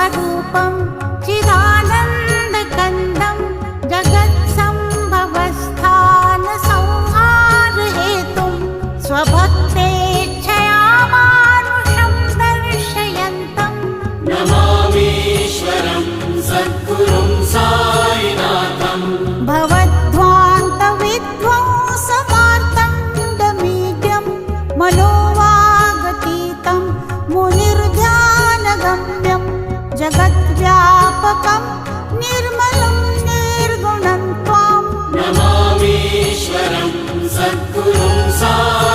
स्वरूपं चिदानन्दकन्दं जगत्सम्भवस्थानसंहारहेतुं स्वभक्तेच्छया मानुषं दर्शयन्तं नमामीश्वरं सद्गुरुं साईनाथं भवद्ध्वान्तविध्वंसमार्तण्डमीड्यं मनोवागतीतं मुनिर्ध्यानगम्यं जगद्व्यापकं निर्मलं निर्गुणं त्वां नमामीश्वरं सद्गुरुं साईनाथं